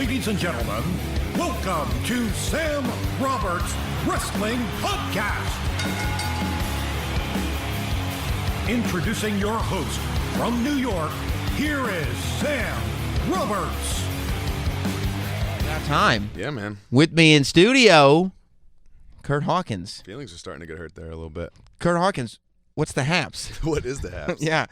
Ladies and gentlemen, welcome to Sam Roberts Wrestling Podcast. Introducing your host from New York, here is Sam Roberts. That time. Yeah, man. With me in studio, Curt Hawkins. Feelings are starting to get hurt there a little bit. Curt Hawkins, what's the haps? What is the haps? Yeah,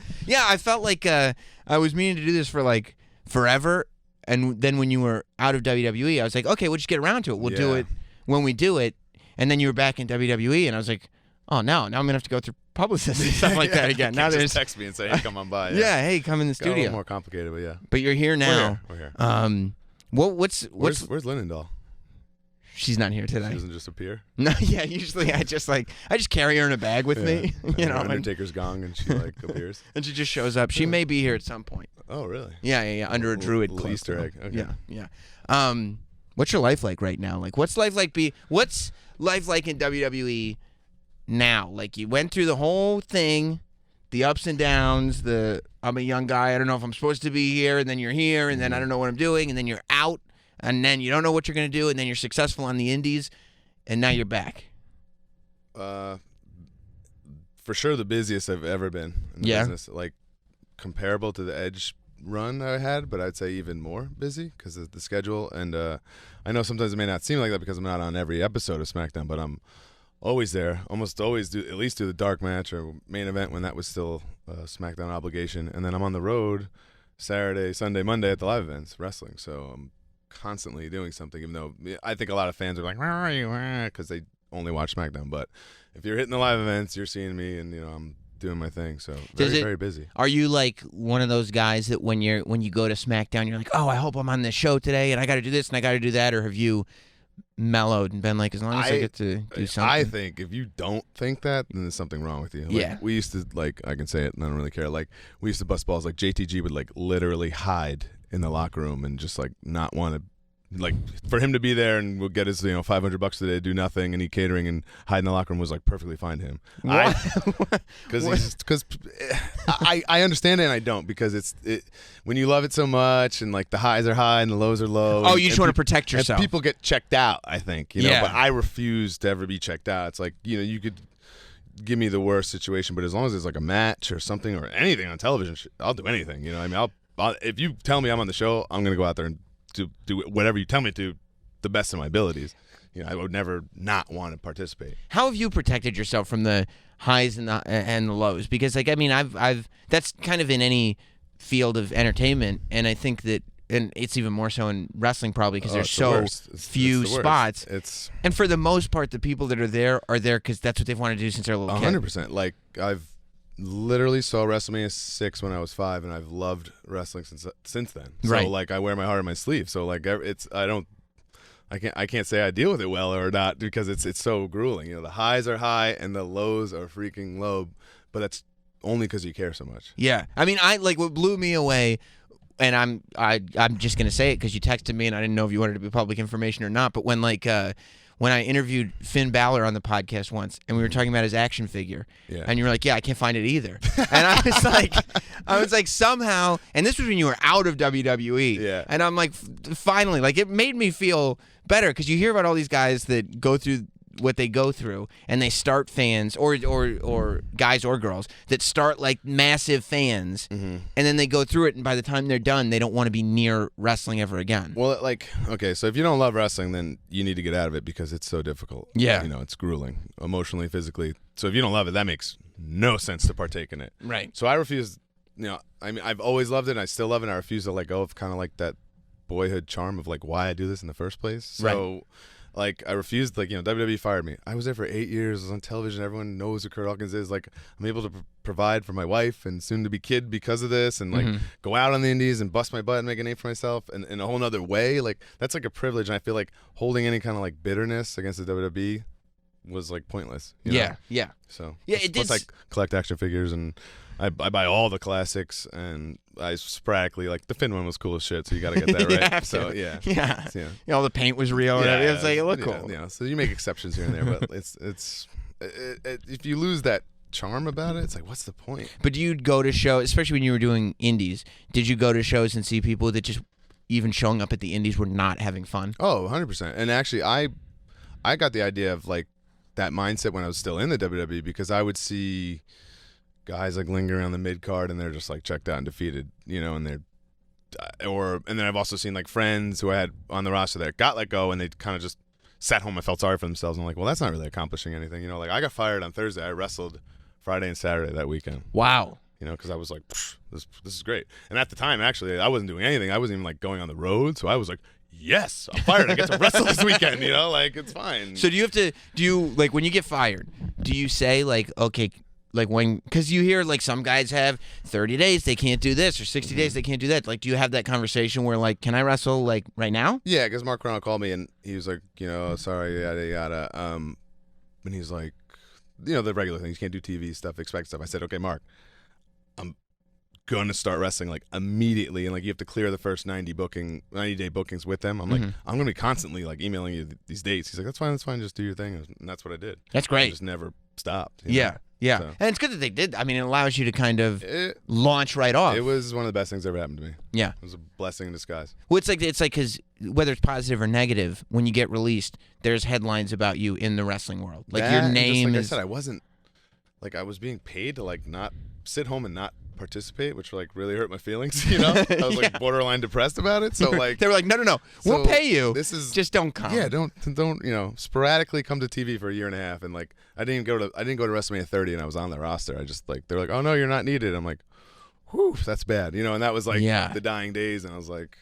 I felt like I was meaning to do this for like forever, and then when you were out of WWE, I was like, okay, we'll just get around to it. We'll do it when we do it, and then you were back in WWE, and I was like, oh, now I'm gonna have to go through publicists and stuff like that again. Now just text me and say, hey, come on by. Yeah, hey, come in the studio. A little more complicated, but yeah. But you're here now. We're here. Where's Linendahl? She's not here today. She doesn't just appear? No, yeah, usually I just carry her in a bag with me. You know, Undertaker's gong and she appears. And she just shows up. She may be here at some point. Oh, really? Yeah, under a druid cloak. Easter egg. Okay. Yeah. What's your life like right now? Like, what's life like in WWE now? Like, you went through the whole thing, the ups and downs, I'm a young guy, I don't know if I'm supposed to be here, and then you're here, and then I don't know what I'm doing, and then you're out, and then you don't know what you're going to do, and then you're successful on the indies, and now you're back. For sure the busiest I've ever been in the business. Like, comparable to the Edge run I had, but I'd say even more busy because of the schedule. And I know sometimes it may not seem like that because I'm not on every episode of SmackDown, but I'm always there. Almost always at least do the dark match or main event when that was still a SmackDown obligation. And then I'm on the road Saturday, Sunday, Monday at the live events, wrestling. So I'm constantly doing something, even though I think a lot of fans are like, where are you? Because they only watch SmackDown. But if you're hitting the live events, you're seeing me, and I'm doing my thing. So very busy. Are you like one of those guys that when you go to SmackDown, you're like, oh, I hope I'm on this show today, and I got to do this and I got to do that, or have you mellowed and been like, as long as I get to do something? I think if you don't think that, then there's something wrong with you. Like, we used to, I can say it and I don't really care. Like, we used to bust balls. Like, JTG would literally hide in the locker room and just not want to. Like, for him to be there and we'll get his $500 a day, do nothing, and eat catering and hide in the locker room was perfectly fine to him. Because I understand it and I don't, because when you love it so much and the highs are high and the lows are low. Oh, you just want to protect yourself. And people get checked out, I think. But I refuse to ever be checked out. It's like, you could give me the worst situation, but as long as it's a match or something or anything on television, I'll do anything. I'll if you tell me I'm on the show, I'm gonna go out there and do whatever you tell me to, the best of my abilities. I would never not want to participate. How have you protected yourself from the highs and the lows? Because I've that's kind of in any field of entertainment, and I think that, and it's even more so in wrestling probably because there's so few spots. And for the most part, the people that are there because that's what they've wanted to do since they're a little kid. 100%. I've literally saw WrestleMania 6 when I was 5, and I've loved wrestling since then. So I wear my heart on my sleeve. So I can't say I deal with it well or not because it's so grueling. The highs are high and the lows are freaking low, but that's only because you care so much. Yeah, I mean, what blew me away, and I'm just gonna say it because you texted me and I didn't know if you wanted it to be public information or not. But when I interviewed Finn Balor on the podcast once, and we were talking about his action figure, and you were like, yeah, I can't find it either. And I was like, somehow, and this was when you were out of WWE, and I'm like, finally, it made me feel better, because you hear about all these guys that go through what they go through, and they start fans, or guys or girls that start massive fans, and then they go through it, and by the time they're done, they don't want to be near wrestling ever again. Well, okay, so if you don't love wrestling, then you need to get out of it because it's so difficult. Yeah. It's grueling, emotionally, physically. So if you don't love it, that makes no sense to partake in it. Right. So I refuse, I've always loved it, and I still love it, and I refuse to let go of kind of that boyhood charm of why I do this in the first place. So I refused, WWE fired me. I was there for 8 years. I was on television. Everyone knows who Curt Hawkins is. I'm able to provide for my wife and soon-to-be kid because of this, and go out on the indies and bust my butt and make a name for myself in a whole nother way. That's a privilege, and I feel like holding any kind of bitterness against the WWE was pointless. Yeah. So it did. Plus I collect action figures, and I buy all the classics, and I sporadically, the Finn one was cool as shit, so you got to get that right. So yeah. All the paint was real. And it was it looked cool. Yeah, so you make exceptions here and there, but it's if you lose that charm about it, it's what's the point? But do you go to shows, especially when you were doing indies? Did you go to shows and see people that just even showing up at the Indies were not having fun? Oh, 100%. And actually, I got the idea of like that mindset when I was still in the WWE, because I would see guys like linger around the mid card and they're just like checked out and defeated, and then I've also seen like friends who I had on the roster that got let go and they kind of just sat home and felt sorry for themselves. And I'm like, well, that's not really accomplishing anything. Like I got fired on Thursday. I wrestled Friday and Saturday that weekend. Wow. Because I was like, this is great. And at the time, actually, I wasn't doing anything. I wasn't even like going on the road. So I was like, yes, I'm fired. I get to wrestle this weekend. Like it's fine. So do you like when you get fired, do you say like, okay, like because you hear like some guys have 30 days they can't do this or 60 days they can't do that. Like, do you have that conversation where like, can I wrestle like right now? Yeah, because Mark Crown called me and he was like, sorry, yada yada. And he's like, the regular things, you can't do TV stuff, expect stuff. I said, okay, Mark, I'm gonna start wrestling like immediately, and like you have to clear the first 90-day bookings with them. I'm like, I'm gonna be constantly like emailing you these dates. He's like, that's fine, just do your thing, and that's what I did. That's great. I just never stopped. Yeah. So. And it's good that they did. I mean, it allows you to kind of launch right off. It was one of the best things that ever happened to me. Yeah. It was a blessing in disguise. Well, it's like because whether it's positive or negative, when you get released, there's headlines about you in the wrestling world. Like your name is. I said, I wasn't like I was being paid to like not sit home and not participate, which like really hurt my feelings. I was like borderline depressed about it. So like they were like, no, we'll pay you. This is just don't come. Yeah, don't sporadically come to TV for a year and a half. And like I didn't go to WrestleMania 30 and I was on the roster. I just like they're like, oh no, you're not needed. I'm like, whew, that's bad. And that was like the dying days. And I was like,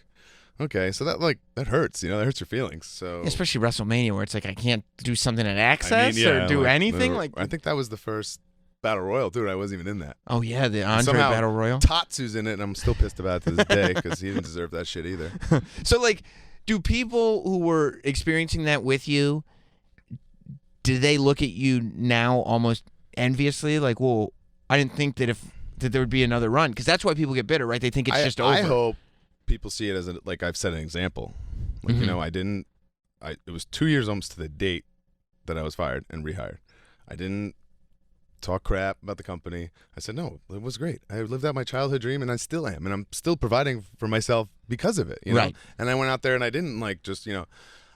okay, so that hurts. That hurts your feelings. So especially WrestleMania where it's like I can't do something at Access or do anything. Like I think that was the first Battle Royal, dude. I wasn't even in that. Oh yeah, the Andre Battle Royal. Tatsu's in it, and I'm still pissed about it to this day because he didn't deserve that shit either. So like, do people who were experiencing that with you, do they look at you now almost enviously? Like, well, I didn't think that there would be another run, because that's why people get bitter, right? They think it's just over. I hope people see it as like I've set an example. Like it was 2 years almost to the date that I was fired and rehired. I didn't talk crap about the company. I said, no, it was great. I lived out my childhood dream, and I still am, and I'm still providing for myself because of it. Right. And I went out there, and I didn't like just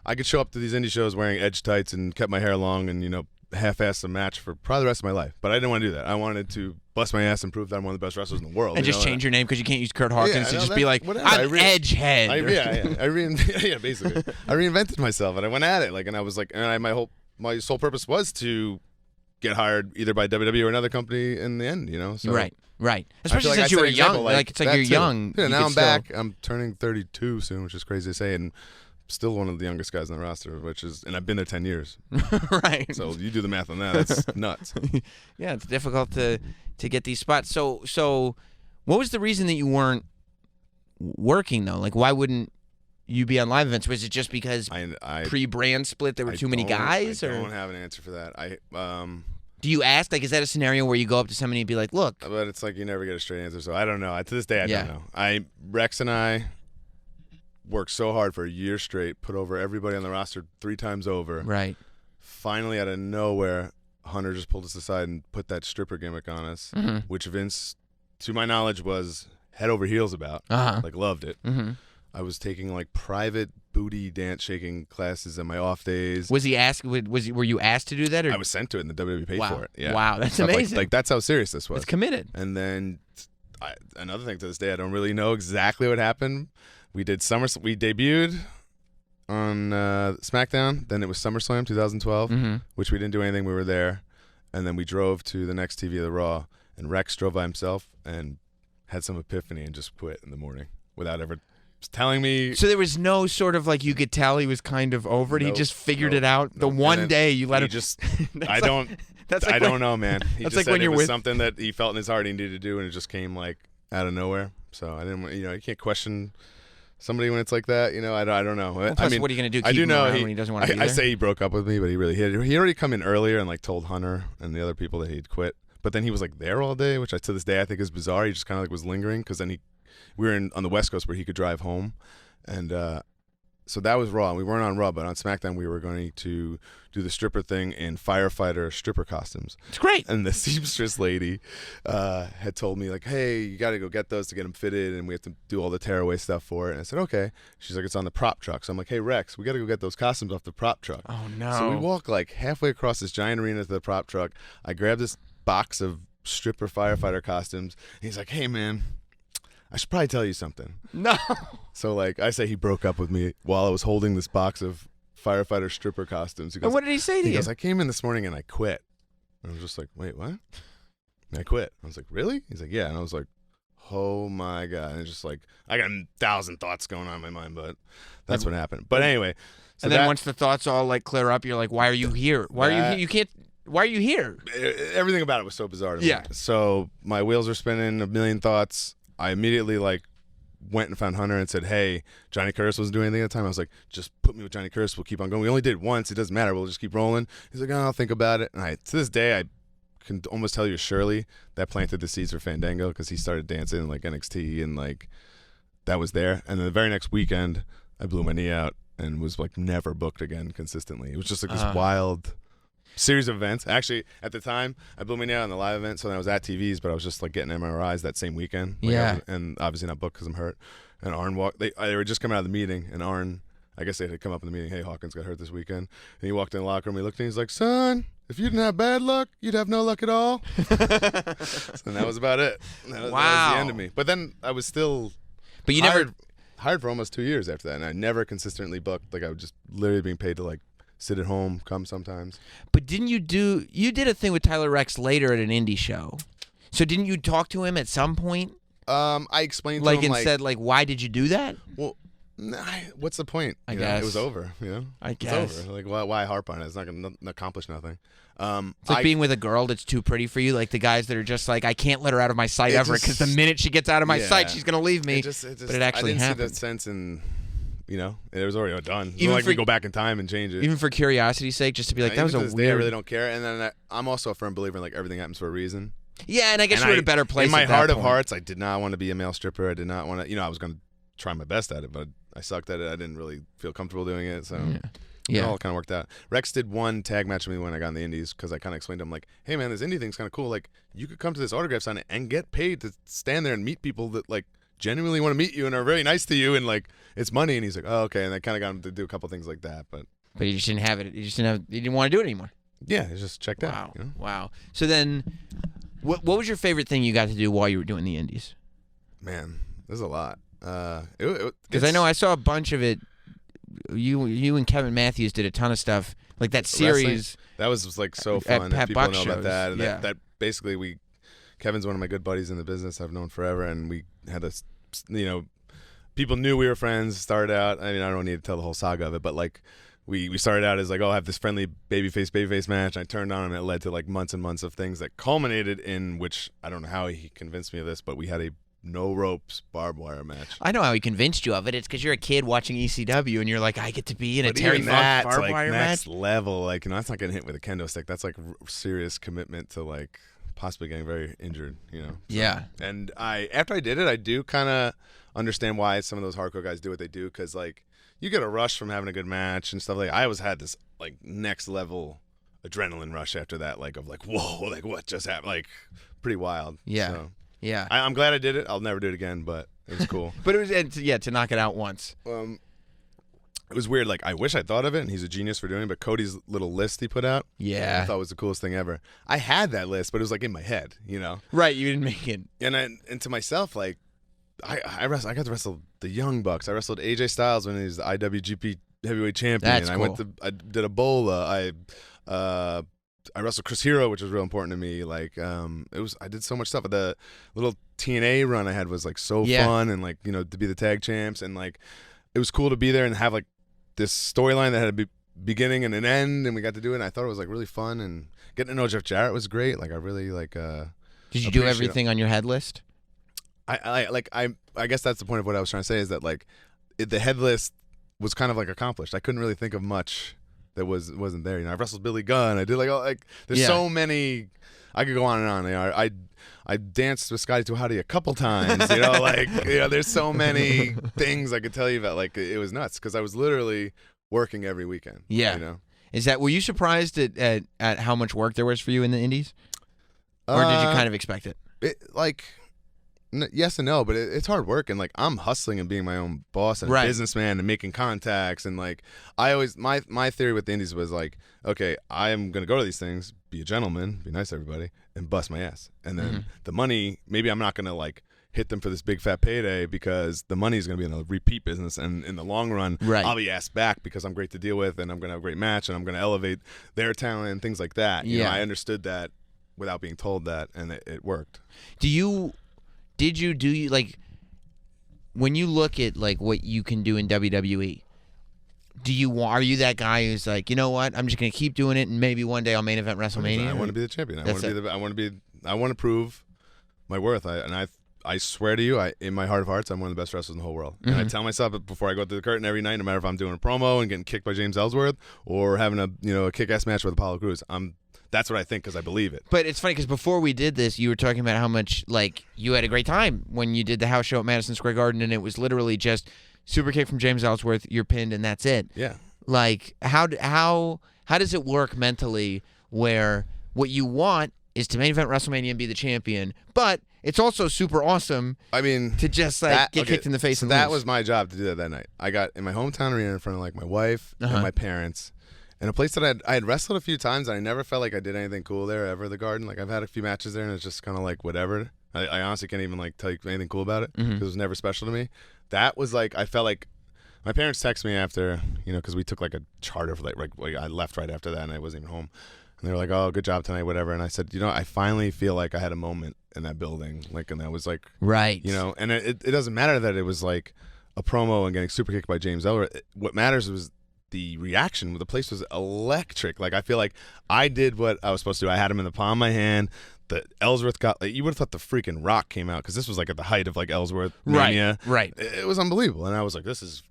I could show up to these indie shows wearing edge tights and kept my hair long and half-assed a match for probably the rest of my life. But I didn't want to do that. I wanted to bust my ass and prove that I'm one of the best wrestlers in the world. And just change your name because you can't use Curt Hawkins to just be like, whatever. I'm Edgehead. Yeah, basically. I reinvented myself, and I went at it. Like, and I was like, and my sole purpose was to get hired either by WWE or another company in the end, So right. Especially since you were young. Like it's like you're young. Yeah, now I'm back. I'm turning 32 soon, which is crazy to say, and still one of the youngest guys on the roster, and I've been there 10 years. Right. So you do the math on that. That's nuts. Yeah, it's difficult to get these spots. So what was the reason that you weren't working though? Like, why wouldn't you be on live events? Was it just because pre-brand split there were too many guys? I don't have an answer for that. Do you ask? Like, is that a scenario where you go up to somebody and be like, look? But it's like you never get a straight answer, so I don't know. To this day, I don't know. Rex and I worked so hard for a year straight, put over everybody on the roster 3 times over. Right. Finally, out of nowhere, Hunter just pulled us aside and put that stripper gimmick on us, which Vince, to my knowledge, was head over heels about. Like, loved it. I was taking like private booty dance shaking classes on my off days. Was he asked? Were you asked to do that? Or? I was sent to it, and the WWE paid for it. Yeah. Wow, that's amazing. Like that's how serious this was. It's committed. And then another thing to this day, I don't really know exactly what happened. We debuted on SmackDown. Then it was SummerSlam 2012, which we didn't do anything. We were there, and then we drove to the next TV of the Raw, and Rex drove by himself and had some epiphany and just quit in the morning without ever telling me. So there was no sort of like you could tell he was kind of over it. He just figured it out. The one day you let him. I don't know, man. He just said it was something that he felt in his heart he needed to do, and it just came like out of nowhere. So I didn't. You can't question somebody when it's like that. I don't know. Well, plus, what are you gonna do? I do know when he doesn't want to be there? I say he broke up with me, but he really he already come in earlier and like told Hunter and the other people that he'd quit. But then he was like there all day, which to this day I think is bizarre. He just kind of like was lingering because then we were on the West Coast where he could drive home, and so that was Raw. We weren't on Raw, but on SmackDown we were going to do the stripper thing in firefighter stripper costumes. It's great. And the seamstress lady had told me, like, hey, you got to go get those to get them fitted, and we have to do all the tearaway stuff for it. And I said, okay. She's like, it's on the prop truck. So I'm like, hey, Rex, we got to go get those costumes off the prop truck. Oh, no. So we walk like halfway across this giant arena to the prop truck. I grab this box of stripper firefighter costumes. And he's like, hey, man, I should probably tell you something. No. So, like, I say he broke up with me while I was holding this box of firefighter stripper costumes. He goes, And what did he say to you? He goes, I came in this morning and I quit. And I was just like, wait, what? And I quit. I was like, really? He's like, yeah. And I was like, oh my God. And it's just like, I got 1,000 thoughts going on in my mind, but that's what happened. But anyway. So and then once the thoughts all like clear up, you're like, why are you here? Why are you here? You can't. Why are you here? Everything about it was so bizarre to me. Yeah. So my wheels were spinning, a million thoughts. I immediately like went and found Hunter and said, hey, Johnny Curtis wasn't doing anything at the time. I was like, just put me with Johnny Curtis. We'll keep on going. We only did it once. It doesn't matter. We'll just keep rolling. He's like, oh, I'll think about it. And to this day, I can almost tell you surely that planted the seeds for Fandango because he started dancing in like NXT and like that was there. And then the very next weekend, I blew my knee out and was like never booked again consistently. It was just like this wild series of events. Actually, at the time, I blew my knee out on the live event, so then I was at TVs, but I was just like getting MRIs that same weekend. Like, and obviously not booked because I'm hurt. And Arn walked. They were just coming out of the meeting, and Arn, I guess they had come up in the meeting. Hey, Hawkins got hurt this weekend. And he walked in the locker room. He looked at me. He's like, "Son, if you didn't have bad luck, you'd have no luck at all." And that was about it. That was the end of me. But then I was still. But you hired for almost 2 years after that, and I never consistently booked. Like I was just literally being paid to like sit at home, come sometimes. But didn't you did a thing with Tyler Rex later at an indie show. So didn't you talk to him at some point? I explained to him and said like, why did you do that? Well, what's the point? I guess it was over. You know, I guess it's over. Like why harp on it? It's not going to accomplish nothing. It's like being with a girl that's too pretty for you, like the guys that are just like, I can't let her out of my sight ever because the minute she gets out of my sight, she's gonna leave me. But it actually happened. I didn't see that sense in. You know, it was already done. Even like we go back in time and change it. Even for curiosity's sake, just to be like, that was a weird. Day, I really don't care. And then I'm also a firm believer in like everything happens for a reason. Yeah, and I guess you're in a better place. In my heart of hearts, I did not want to be a male stripper. I did not want to. You know, I was going to try my best at it, but I sucked at it. I didn't really feel comfortable doing it. So it all kind of worked out. Rex did one tag match with me when I got in the Indies because I kind of explained to him like, hey man, this indie thing's kind of cool. Like you could come to this autograph signing and get paid to stand there and meet people that like genuinely want to meet you and are very nice to you and like it's money. And he's like, oh okay. And I kind of got him to do a couple things like that, but you just didn't have it. You didn't want to do it anymore. Yeah, it just checked out. You know? Wow. So then, what was your favorite thing you got to do while you were doing the Indies? Man, there's a lot. Because I know I saw a bunch of it. You and Kevin Matthews did a ton of stuff like that series. That was like so fun. Pat People Buck know shows. about that. And that basically Kevin's one of my good buddies in the business. I've known forever, and we had a, people knew we were friends. Started out. I mean, I don't need to tell the whole saga of it, but like we started out as like, oh, I have this friendly babyface match. And I turned on him, and it led to like months and months of things that culminated in which I don't know how he convinced me of this, but we had a no ropes barbed wire match. I know how he convinced you of it. It's because you're a kid watching ECW, and you're like, I get to be in a Terry Funk barbed wire next match. Level, like that's not getting hit with a kendo stick. That's like serious commitment to like possibly getting very injured. You know. So, yeah. And after I did it, I do kind of understand why some of those hardcore guys do what they do because like you get a rush from having a good match and stuff. Like I always had this like next level adrenaline rush after that, like of like whoa, like what just happened, like pretty wild. Yeah. So, yeah. I'm glad I did it. I'll never do it again, but it was cool. But it was to knock it out once. It was weird. Like I wish I thought of it, and he's a genius for doing it. But Cody's little list he put out, I thought was the coolest thing ever. I had that list, but it was like in my head, you know. Right, you didn't make it. And to myself, like I got to wrestle the Young Bucks. I wrestled AJ Styles when he was the IWGP Heavyweight Champion. That's cool. I did Ebola. I wrestled Chris Hero, which was real important to me. Like, I did so much stuff. The little TNA run I had was like so fun, and like to be the tag champs, and like it was cool to be there and have like this storyline that had a beginning and an end, and we got to do it. And I thought it was like really fun, and getting to know Jeff Jarrett was great. Like I really like. Did you do everything on your head list? I guess that's the point of what I was trying to say is that like the head list was kind of like accomplished. I couldn't really think of much that wasn't there. I wrestled Billy Gunn. I did there's so many I could go on and on. You know, I danced with Scotty Tuhati a couple times. You know, like, you know, there's so many things I could tell you about. Like, it was nuts because I was literally working every weekend. Yeah. You know? Were you surprised at how much work there was for you in the Indies? Or did you kind of expect it? Yes and no, but it's hard work, and like I'm hustling and being my own boss and a businessman and making contacts, and like I always my theory with the Indies was like, okay, I am gonna go to these things, be a gentleman, be nice to everybody, and bust my ass, and then the money, maybe I'm not gonna like hit them for this big fat payday because the money is gonna be in a repeat business, and in the long run, I'll be asked back because I'm great to deal with, and I'm gonna have a great match, and I'm gonna elevate their talent and things like that. You know, I understood that without being told that, and it worked. Did you like when you look at like what you can do in WWE? Are you that guy who's like, you know what? I'm just gonna keep doing it, and maybe one day I'll main event WrestleMania. I want to be the champion. I want to prove my worth. I swear to you, in my heart of hearts, I'm one of the best wrestlers in the whole world. And I tell myself it before I go through the curtain every night, no matter if I'm doing a promo and getting kicked by James Ellsworth or having a kick-ass match with Apollo Crews. That's what I think because I believe it. But it's funny because before we did this, you were talking about how much like you had a great time when you did the house show at Madison Square Garden, and it was literally just super kick from James Ellsworth, you're pinned, and that's it. Yeah. Like how does it work mentally where what you want is to main event WrestleMania and be the champion, but it's also super awesome. I mean, to just like get kicked in the face. And that lose. was my job to do that night. I got in my hometown arena in front of like my wife and my parents. In a place that I had wrestled a few times, and I never felt like I did anything cool there ever. The Garden, like I've had a few matches there, and it's just kind of like whatever. I honestly can't even like tell you anything cool about it because it was never special to me. That was like I felt like my parents texted me after, you know, because we took like a charter for like I left right after that, and I wasn't even home. And they were like, "Oh, good job tonight, whatever." And I said, "You know, I finally feel like I had a moment in that building, like, and that was like, right, you know." And it doesn't matter that it was like a promo and getting super kicked by James Ellsworth. What matters was the reaction. The place was electric. Like I feel like I did what I was supposed to do. I had him in the palm of my hand. The Ellsworth got. Like, you would have thought the freaking Rock came out because this was like at the height of like Ellsworth mania. Right. It was unbelievable, and I was like, this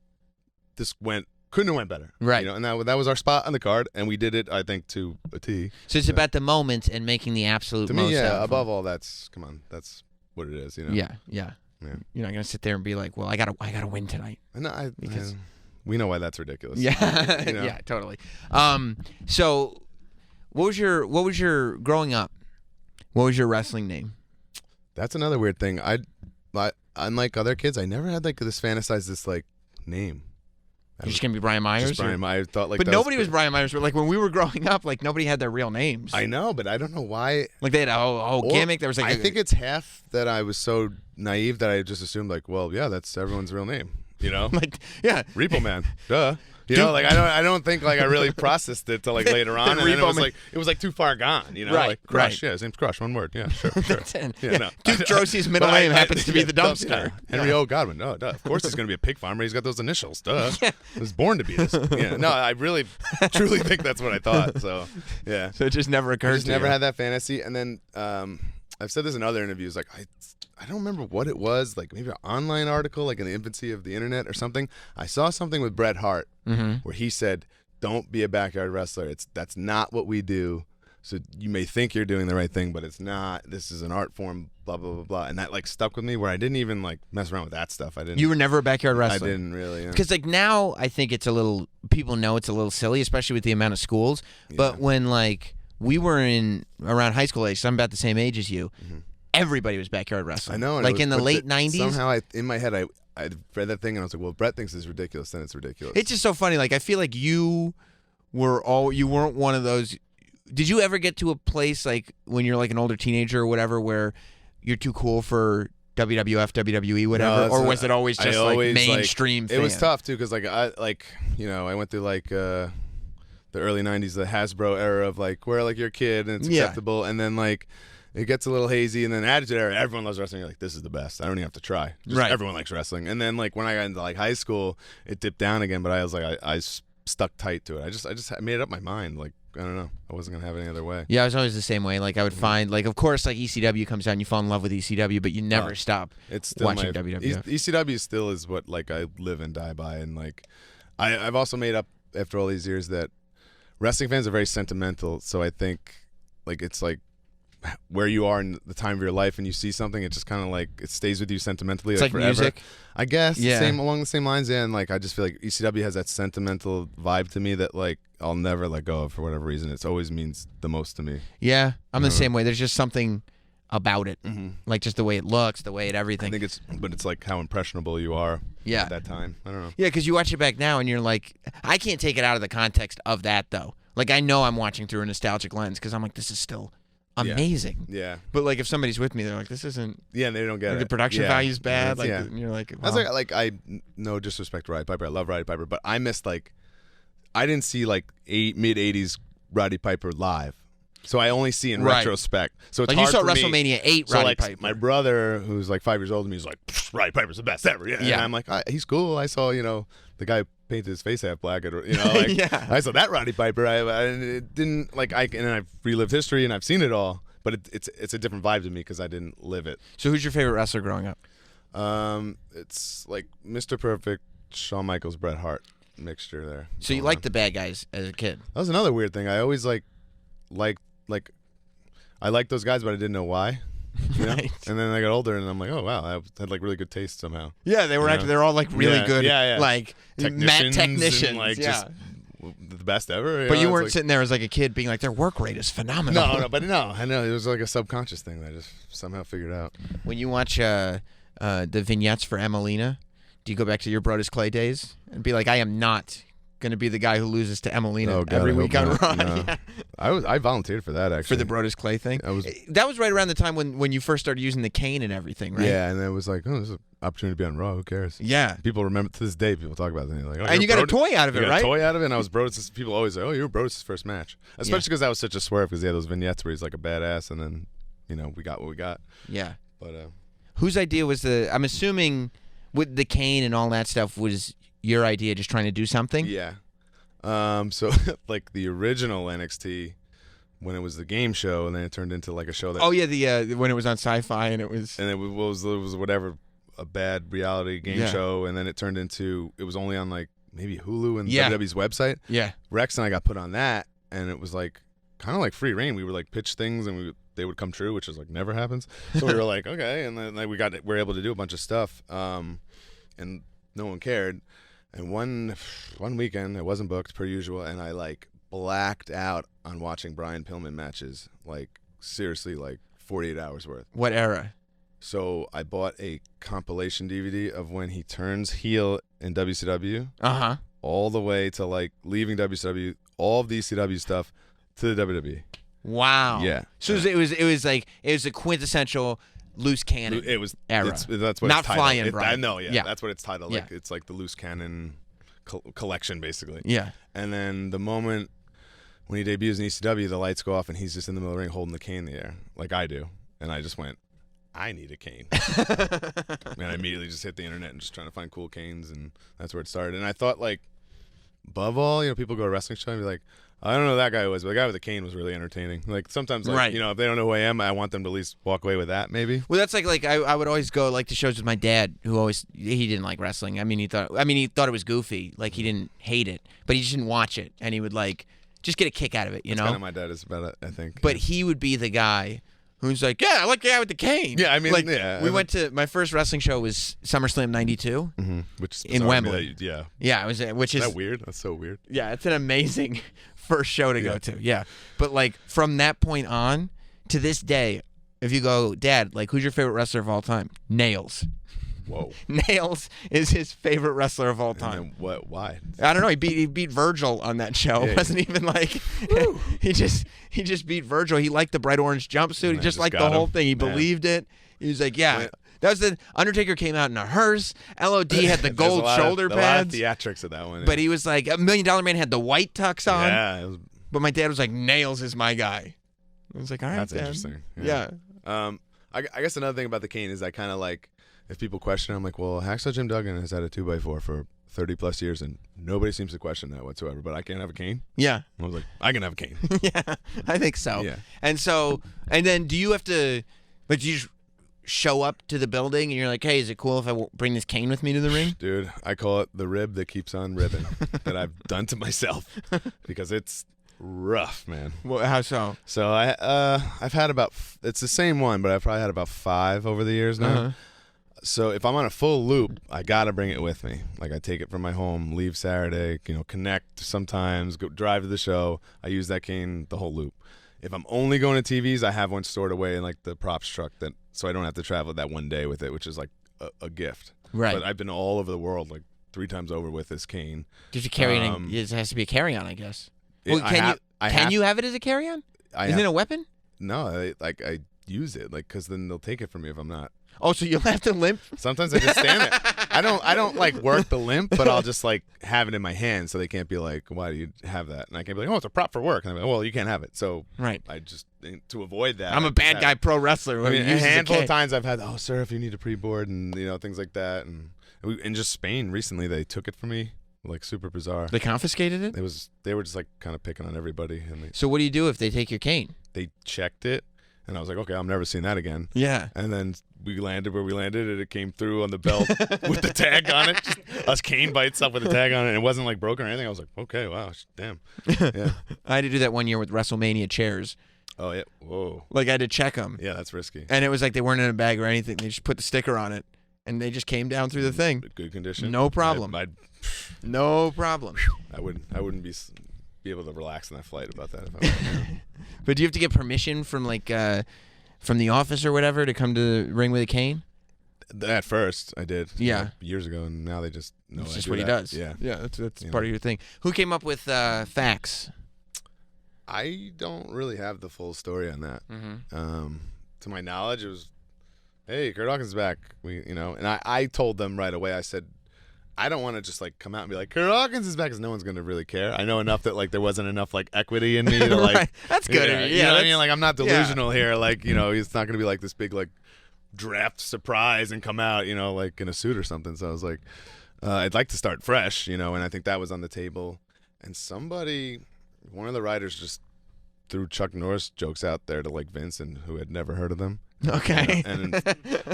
couldn't have went better. Right. You know, and that was our spot on the card, and we did it, I think, to a T. So it's about the moment and making the absolute to most. Me, yeah. Out Above all, that's what it is. You know. Yeah. You're not gonna sit there and be like, well, I gotta win tonight. No, we know why that's ridiculous. Yeah. You know? Yeah. Totally. So, what was your growing up? What was your wrestling name? That's another weird thing. Unlike other kids, I never had like this fantasized this like name. You're just gonna be Brian Myers. Just Brian Myers. Thought like, but nobody was Brian Myers. But like when we were growing up, like nobody had their real names. I know, but I don't know why. Like they had a whole gimmick. There was like I think it's half that I was so naive that I just assumed like, well, yeah, that's everyone's real name. You know, like yeah, Repo Man. Duh. You know, like I don't think like I really processed it till like later on, and then it was like too far gone. You know, like Crush. Yeah, his name's Crush. One word. Yeah, sure. Yeah, no. Duke Drosey's middle name happens to be the dumpster. Henry O. Godwin. No, duh. Of course he's gonna be a pig farmer. He's got those initials. Duh. Yeah. He was born to be this. Yeah. No, I really, truly think that's what I thought. So, yeah. So it just never occurred. I just never had that fantasy, and then I've said this in other interviews. Like I don't remember what it was, like maybe an online article, like in the infancy of the internet or something. I saw something with Bret Hart where he said, "Don't be a backyard wrestler. That's not what we do. So you may think you're doing the right thing, but it's not. This is an art form, blah, blah, blah, blah." And that like stuck with me where I didn't even like mess around with that stuff. You were never a backyard wrestler? I didn't really. Because like now I think it's people know it's a little silly, especially with the amount of schools. Yeah. But when like we were around high school age, so I'm about the same age as you, everybody was backyard wrestling. I know. Like in the late 90s. Somehow in my head, I read that thing and I was like, well, Brett thinks it's ridiculous, then it's ridiculous. It's just so funny. Like I feel like you weren't one of those. Did you ever get to a place like when you're like an older teenager or whatever where you're too cool for WWF, WWE, whatever, or was it always just like mainstream? It was tough too because I went through like the early 90s, the Hasbro era of like where like you're a kid and it's acceptable, and then like it gets a little hazy, and then Attitude Era, everyone loves wrestling. You're like, this is the best. I don't even have to try. Everyone likes wrestling. And then like when I got into like high school, it dipped down again, but I was like I stuck tight to it. I just made up my mind. Like I don't know, I wasn't gonna have it any other way. Yeah, I was always the same way. Like I would find like of course like ECW comes out and you fall in love with ECW, but you never stop watching WWF. ECW still is what like I live and die by, and like I've also made up after all these years that wrestling fans are very sentimental. So I think like it's like where you are in the time of your life, and you see something, it just kind of like it stays with you sentimentally. It's like forever. music, I guess. Yeah. Along the same lines. Yeah, and like I just feel like ECW has that sentimental vibe to me that like I'll never let go of for whatever reason. It always means the most to me. Yeah, I'm the same way. There's just something about it, Mm-hmm. like just the way it looks, the way everything. I think it's like how impressionable you are. Yeah. At that time. I don't know. Yeah, because you watch it back now and you're like, I can't take it out of the context of that though. Like I know I'm watching through a nostalgic lens because I'm like, this is still amazing. Yeah. But like if somebody's with me, they're like, this isn't. Yeah, and they don't get Like it. the production value's bad. Like yeah. and you're like, That's wow. I no disrespect to Roddy Piper. I love Roddy Piper, but I missed I didn't see mid '80s Roddy Piper live, so I only see in Right. retrospect. So it's Like hard you saw for me. WrestleMania 8 So Roddy like Piper. my brother, who's like 5 years older than me, is like Roddy Piper's the best ever. Yeah, Yeah. And I'm like, he's cool. I saw the guy painted his face half black, like Yeah. I saw that Roddy Piper. I it didn't like and I've relived history and I've seen it all, but it's a different vibe to me because I didn't live it. So who's your favorite wrestler growing up? It's like Mr. Perfect, Shawn Michaels, Bret Hart mixture there. So you liked the bad guys as a kid? That was another weird thing. I always I liked those guys, but I didn't know why. You know? Right. And then I got older, and I'm like, oh wow, I had like really good taste somehow. Yeah, they were You actually know? they're all like really Yeah, good, yeah. like technicians, and, like yeah. just the best ever. But you know? weren't It's sitting there as like a kid being like, their work rate is phenomenal. like, no, I know it was like a subconscious thing that I just somehow figured out. When you watch the vignettes for Emelina, do you go back to your Brodus Clay days and be like, I am not going to be the guy who loses to Emelina Oh, God, every I hope week on not. Raw? No. Yeah. I volunteered for that actually For the Brodus Clay thing? I was- That was right around the time when you first started using the cane and everything, right? Yeah, and it was like, oh, this is an opportunity to be on Raw. Who cares? Yeah. People remember to this day. People talk about it. And, like, oh, And you're you got a Brodus- toy out of it, you got right? A toy out of it, and I was Brodus. People always say, "Oh, you were Brodus' first match," especially because that was such a swerve. Because he had those vignettes where he's like a badass, and then we got what we got. Yeah. But Whose idea was I'm assuming with the cane and all that stuff was your idea, just trying to do something? yeah, so like the original NXT when it was the game show, and then it turned into like a show that. Oh yeah, the when it was on Sci-Fi and it was. And it was whatever a bad reality game Yeah. show, and then it turned into it was only on like maybe Hulu and Yeah. WWE's website. Yeah. Rex and I got put on that, and it was like kind of like free reign. We were like pitch things, and they would come true, which is like never happens. So we were like, okay, and then like, we were able to do a bunch of stuff, and no one cared. And one weekend, it wasn't booked per usual, and I like blacked out on watching Brian Pillman matches, like seriously, like 48 hours worth. What era? So I bought a compilation DVD of when he turns heel in WCW, Uh-huh. all the way to like leaving WCW, all of the ECW stuff to the WWE. Wow. Yeah. So it was a quintessential loose cannon. It was era. That's what Not it's titled. Flying Brian. I know, yeah, Yeah. that's what it's titled. Yeah. Like it's like the loose cannon collection, basically. Yeah. And then the moment when he debuts in ECW, the lights go off and he's just in the middle of the ring holding the cane in the air, like I do, and I just went, I need a cane. And I immediately just hit the internet and just trying to find cool canes, and that's where it started. And I thought, like, above all, people go to a wrestling show and be like, I don't know who that guy was, but the guy with the cane was really entertaining. Like sometimes, like, Right. if they don't know who I am, I want them to at least walk away with that, maybe. Well, that's like I would always go like to shows with my dad, who he didn't like wrestling. I mean, he thought it was goofy. Like he didn't hate it, but he just didn't watch it, and he would like just get a kick out of it, That's kind of my dad is about it, I think. But he would be the guy who's like, yeah, I like the guy with the cane. Yeah, I mean, like, yeah, we went to my first wrestling show was SummerSlam '92. Which is in bizarre to me Wembley. that yeah. Yeah, it was, which Is is that weird? That's so weird. yeah, it's an amazing first show to go to. Yeah, but like from that point on to this day, if you go, Dad, like who's your favorite wrestler of all time? Nails. Whoa. Nails is his favorite wrestler of all And time. then what? Why? I don't know. He beat Virgil on that show. Yeah. It wasn't even like he just beat Virgil. He liked the bright orange jumpsuit. He I just just liked the got whole him. thing. He Man. believed it. He was like, yeah. Man. That was the Undertaker came out in a hearse. LOD had the There's gold a lot shoulder of, a lot of pads. theatrics of that one. But he was like $1 Million Man had the white tux on. yeah, it was, But my dad was like, Nails is my guy. I was like, all right, that's Dad. interesting. Yeah. I guess another thing about the cane is I kind of like, if people question, I'm like, well, Hacksaw Jim Duggan has had a 2x4 for 30 plus years, and nobody seems to question that whatsoever. But I can't have a cane. Yeah. I was like, I can have a cane. Yeah. I think so. Yeah. And then do you have to, like, do you just show up to the building and you're like, hey, is it cool if I bring this cane with me to the ring? Dude, I call it the rib that keeps on ribbing that I've done to myself because it's rough, man. Well, how so? So I've had about it's the same one, but I've probably had about 5 over the years now. Uh-huh. So if I'm on a full loop, I gotta bring it with me. Like I take it from my home, leave Saturday, connect sometimes, go drive to the show. I use that cane the whole loop. If I'm only going to TVs, I have one stored away in like the props truck, so I don't have to travel that one day with it, which is like a gift. Right. But I've been all over the world like 3 times over with this cane. Did you carry it? It has to be a carry-on, I guess. Well, I can you have it as a carry-on? Isn't it a weapon? No, I use it because then they'll take it from me if I'm not. Oh, so you'll have to limp? Sometimes I just stand it. I don't like work the limp, but I'll just like have it in my hand so they can't be like, why do you have that? And I can't be like, oh, it's a prop for work. And I'm like, well, you can't have it. So right. I just, to avoid that. I'm a bad guy pro wrestler. I mean, a handful of times I've had, oh, sir, if you need a pre-board and, things like that. And in just Spain recently, they took it from me. Like super bizarre. They confiscated it? They were just like kind of picking on everybody. And so what do you do if they take your cane? They checked it. And I was like, okay, I'm never seeing that again. Yeah. And then we landed where we landed, and it came through on the belt with the tag on it. Just us cane bites up with the tag on it. And it wasn't like broken or anything. I was like, okay, wow, damn. Yeah. I had to do that one year with WrestleMania chairs. Oh, yeah. Whoa. Like I had to check them. Yeah, that's risky. And it was like they weren't in a bag or anything. They just put the sticker on it, and they just came down through the thing. Good condition. No problem. No problem. I wouldn't be able to relax on that flight about that if I were. But do you have to get permission from from the office or whatever to come to the ring with a cane? At first, I did. Yeah. Years ago, and now they just know. It's just what he does. Yeah. Yeah, that's part of your thing. Who came up with fax? I don't really have the full story on that. Mm-hmm. To my knowledge, it was, hey, Curt Hawkins is back. And I told them right away. I said, I don't want to just like come out and be like, Curt Hawkins is back, because no one's gonna really care. I know enough that like there wasn't enough like equity in me to like. Right. That's good. Yeah, you know what I mean? Like I'm not delusional here. Like it's not gonna be like this big like draft surprise and come out like in a suit or something. So I was like, I'd like to start fresh, and I think that was on the table. And one of the writers just threw Chuck Norris jokes out there to like Vincent, who had never heard of them. Okay. And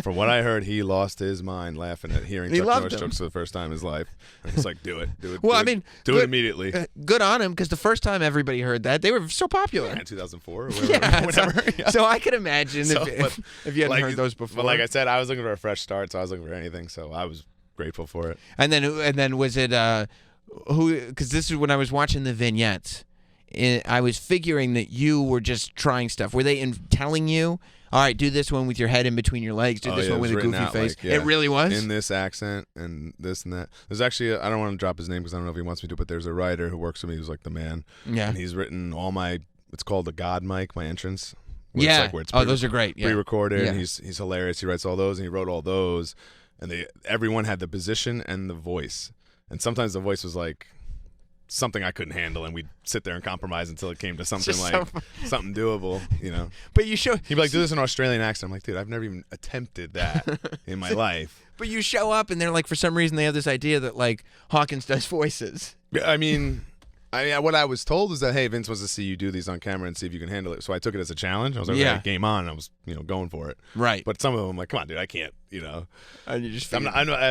from what I heard, he lost his mind laughing at hearing Chuck Norris jokes for the first time in his life. And he's like, do it. Well, do it immediately. Good on him, because the first time everybody heard that, they were so popular. Yeah, in 2004 or whatever. Yeah. So I could imagine if you hadn't heard those before. But like I said, I was looking for a fresh start, so I was looking for anything. So I was grateful for it. And then was it who? Because this is when I was watching the vignettes. I was figuring that you were just trying stuff. Were they telling you, all right, do this one with your head in between your legs, do this one with a goofy face? It really was? In this accent and this and that. There's actually, I don't want to drop his name because I don't know if he wants me to, but there's a writer who works with me who's like the man. Yeah. And he's written all it's called the God mic, my entrance. Yeah. Those are great. Yeah. Pre-recorded. Yeah. And he's hilarious. He writes all those, and he wrote all those. And everyone had the position and the voice. And sometimes the voice was like something I couldn't handle, and we'd sit there and compromise until it came to something like something doable, But you show he'd be like, do this in an Australian accent. I'm like, dude, I've never even attempted that in my life. But you show up, and they're like, for some reason, they have this idea that like Hawkins does voices. I mean, what I was told is that, hey, Vince wants to see you do these on camera and see if you can handle it. So I took it as a challenge. I was like, okay, game on. And I was, going for it. Right. But some of them, I'm like, come on, dude, I can't. And you just I'm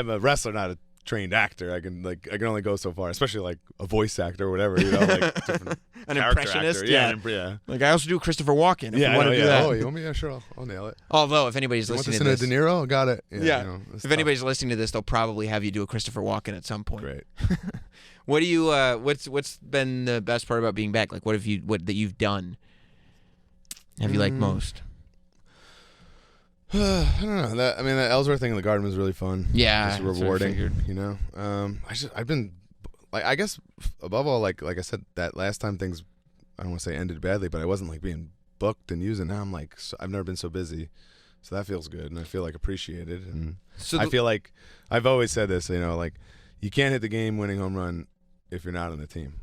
a wrestler, not a trained actor. I can only go so far, especially like a voice actor or whatever, like different an impressionist actor. Yeah. Like I also do Christopher Walken if you want to do that. Oh, you want me? Yeah, sure, I'll nail it. Although if anybody's listening to this, De Niro, got it. Yeah. If anybody's listening to this, they'll probably have you do a Christopher Walken at some point. Great. What do you what's been the best part about being back? Like what that you've done have you liked most? I don't know. That Ellsworth thing in the garden was really fun. Yeah, it's rewarding. I've been like, I guess above all, like I said, that last time things, I don't want to say ended badly, but I wasn't like being booked and using. Now I'm like, I've never been so busy, so that feels good, and I feel like appreciated, and I feel like I've always said this, like you can't hit the game-winning home run if you're not on the team,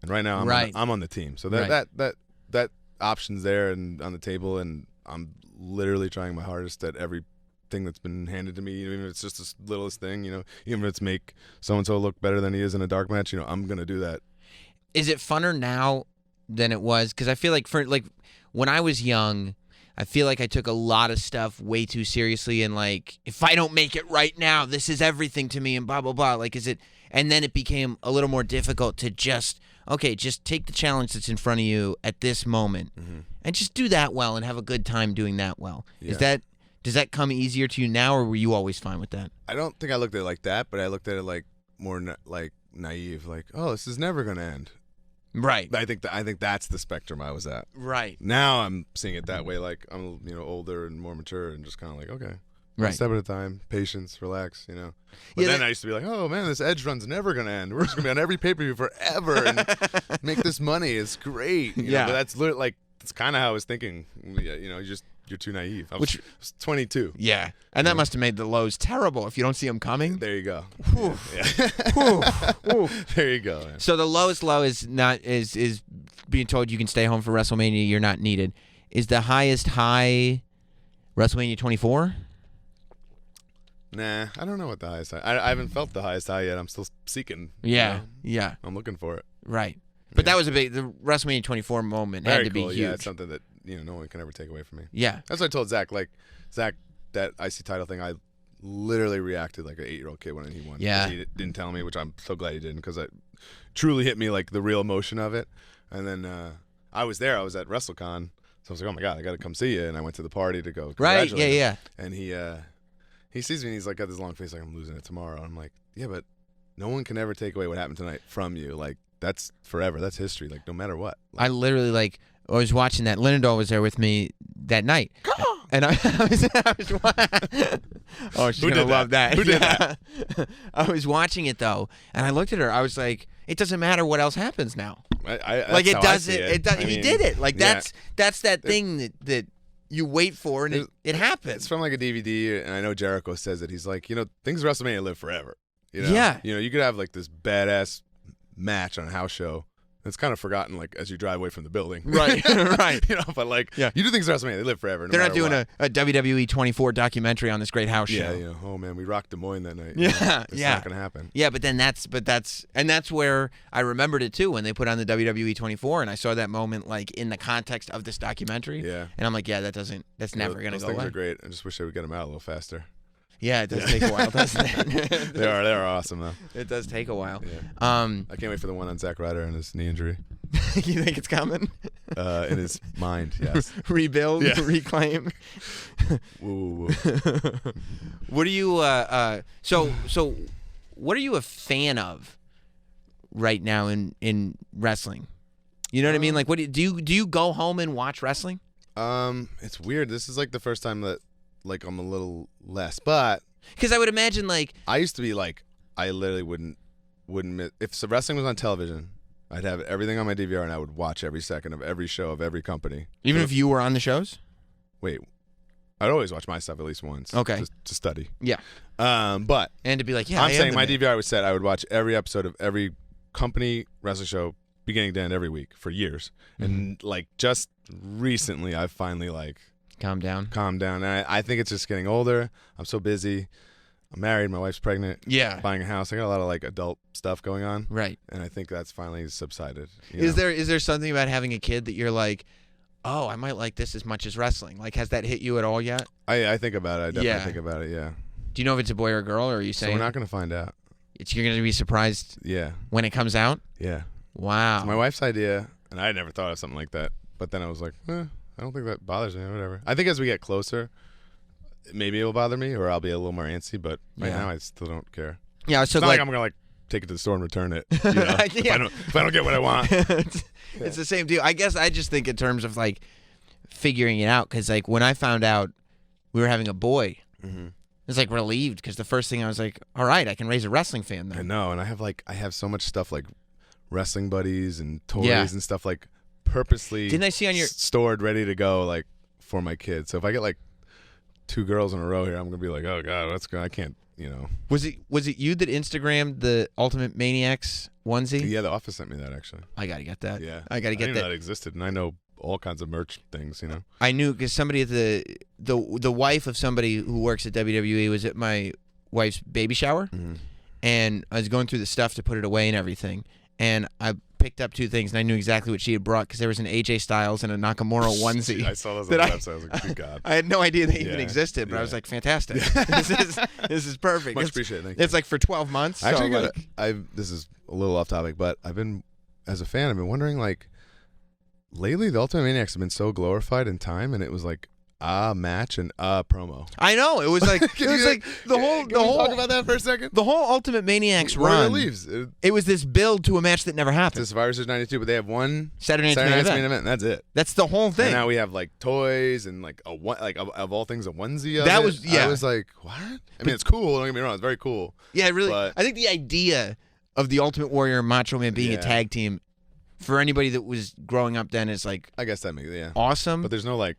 and right now I'm on the team, so that option's there and on the table, and I'm literally trying my hardest at everything that's been handed to me, even if it's just the littlest thing, even if it's make so-and-so look better than he is in a dark match, I'm going to do that. Is it funner now than it was? Because I feel like when I was young, I feel like I took a lot of stuff way too seriously, and like, if I don't make it right now, this is everything to me, and blah blah blah. Like, is it? And then it became a little more difficult to just take the challenge that's in front of you at this moment, and just do that well and have a good time doing that well. Yeah. Does that come easier to you now, or were you always fine with that? I don't think I looked at it like that, but I looked at it like more like naive, like, oh, this is never gonna end. Right. I think that's the spectrum I was at. Right. Now I'm seeing it that way, like I'm older and more mature, and just kind of like, okay, right, one step at a time, patience, relax, But then I used to be like, oh man, this Edge run's never gonna end. We're just gonna be on every pay-per-view forever and make this money. It's great. Yeah. But that's literally like that's kind of how I was thinking. You're too naive. I was 22. Yeah, and that must have made the lows terrible if you don't see them coming. There you go. Whew. Yeah. Whew. There you go. Man. So the lowest low is being told you can stay home for WrestleMania. You're not needed. Is the highest high WrestleMania 24? Nah, I don't know what the highest high. I haven't felt the highest high yet. I'm still seeking. Yeah, yeah. I'm looking for it. Right. But that was the WrestleMania 24 moment had to be huge. Yeah, it's something that no one can ever take away from me. Yeah. That's what I told Zach. Like, Zach, that IC title thing, I literally reacted like an 8-year-old kid when he won. Yeah. He didn't tell me, which I'm so glad he didn't, because it truly hit me like the real emotion of it. And then I was there. I was at WrestleCon. So I was like, oh my God, I got to come see you. And I went to the party to go congratulate him. Yeah. And he sees me and he's like, got this long face like, I'm losing it tomorrow. I'm like, yeah, but no one can ever take away what happened tonight from you. Like, that's forever. That's history. Like, no matter what. Like, I literally, I was watching that. Linendoll was there with me that night. And I was oh, she's going to love that. Who did that? I was watching it, though, and I looked at her. I was like, it doesn't matter what else happens now. It doesn't. He did it. Like, that's that thing that you wait for, and it happens. It's from like a DVD, and I know Jericho says it. He's like, things WrestleMania live forever. Yeah. You could have like this badass match on a house show. It's kind of forgotten, like, as you drive away from the building. Right, right. But like, you do things WrestleMania, they live forever. They're not doing a WWE 24 documentary on this great house show. Yeah, oh man, we rocked Des Moines that night. Yeah, it's not gonna happen. Yeah, but that's where I remembered it too, when they put on the WWE 24, and I saw that moment like in the context of this documentary. Yeah, and I'm like, that's never gonna go away. Those things are great. I just wish I would get them out a little faster. Yeah, it does take a while, doesn't it? They are awesome though. It does take a while. Yeah. I can't wait for the one on Zack Ryder and his knee injury. You think it's coming? In his mind, yes. Rebuild, reclaim. Woo. What are you? So what are you a fan of right now in wrestling? You know what I mean? Like, what do you go home and watch wrestling? It's weird. This is like the first time that like I'm a little less, but because I would imagine like I used to be like I literally wouldn't miss if wrestling was on television. I'd have everything on my DVR and I would watch every second of every show of every company. Even if you were on the shows? Wait, I'd always watch my stuff at least once. Okay, to study. Yeah. But and to be like, I'm saying my DVR was set. I would watch every episode of every company wrestling show beginning to end every week for years, and like just recently I've finally like calmed down. And I think it's just getting older. I'm so busy. I'm married. My wife's pregnant. Yeah. Buying a house. I got a lot of like adult stuff going on. Right. And I think that's finally subsided. Is there something about having a kid that you're like, oh, I might like this as much as wrestling? Like, has that hit you at all yet? I think about it. I definitely think about it. Yeah. Do you know if it's a boy or a girl, or are you saying? So we're not going to find out. You're going to be surprised. Yeah. When it comes out. Yeah. Wow. It's my wife's idea, and I had never thought of something like that. But then I was like, I don't think that bothers me. Whatever. I think as we get closer, maybe it'll bother me, or I'll be a little more antsy. But right now, I still don't care. Yeah. So it's not like I'm gonna like take it to the store and return it. If I don't get what I want. It's the same deal. I guess I just think in terms of like figuring it out, because like when I found out we were having a boy, I was like relieved, because the first thing I was like, all right, I can raise a wrestling fan then. I know, and I have so much stuff like wrestling buddies and toys and stuff like purposely didn't I see on your stored ready to go like for my kids. So if I get like 2 girls in a row here, I'm gonna be like, oh god, let's go. I can't, Was it you that Instagrammed the Ultimate Maniacs onesie? Yeah, the office sent me that actually. I gotta get that. Yeah, I gotta get didn't that. know that existed, and I know all kinds of merch things. I knew because somebody at the wife of somebody who works at WWE was at my wife's baby shower, and I was going through the stuff to put it away and everything, and I picked up 2 things, and I knew exactly what she had brought because there was an AJ Styles and a Nakamura onesie. I saw those on the website. I was like, good God. I had no idea they even existed, but I was like, fantastic. This is perfect. Much appreciated. Thank you. It's like for 12 months. Actually, so this is a little off topic, but I've been, as a fan, I've been wondering, like, lately the Ultimate Maniacs have been so glorified in time, and it was like a match and a promo. I know. It was like the whole talk about that for a second. The whole Ultimate Maniacs Warrior run. leaves. It was this build to a match that never happened. It's Survivor Series 92, but they have one Saturday night's main event, and that's it. That's the whole thing. And now we have like toys and like of all things a onesie. That it. was I was like, what? I mean, it's cool. Don't get me wrong. It's very cool. Yeah, really. But, I think the idea of the Ultimate Warrior and Macho Man being a tag team for anybody that was growing up then is like, I guess that makes awesome. But there's no like